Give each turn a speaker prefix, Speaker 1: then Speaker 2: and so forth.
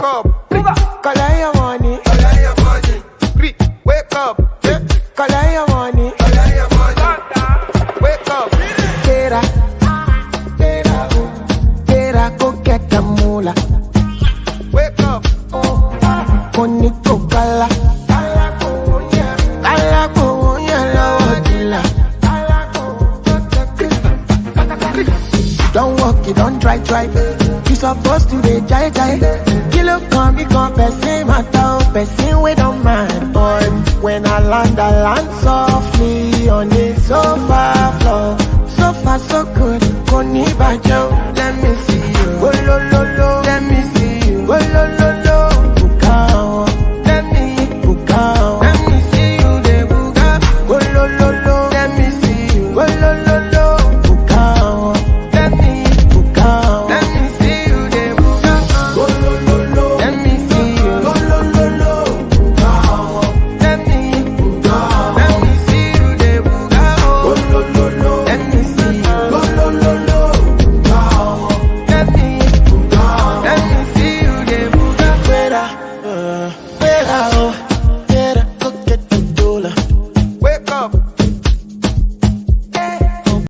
Speaker 1: up, collect your money. Wake up, collect your money. Wake up, Tera, go get the moolah. Wake up, Koniko kala, kala kuya la wadila. Don't walk, you don't try. You supposed to be jai. Kilo come, become person, matter, person we don't mind, boy. When I land softly on the sofa floor. So far, so good, Koni Bajo, let me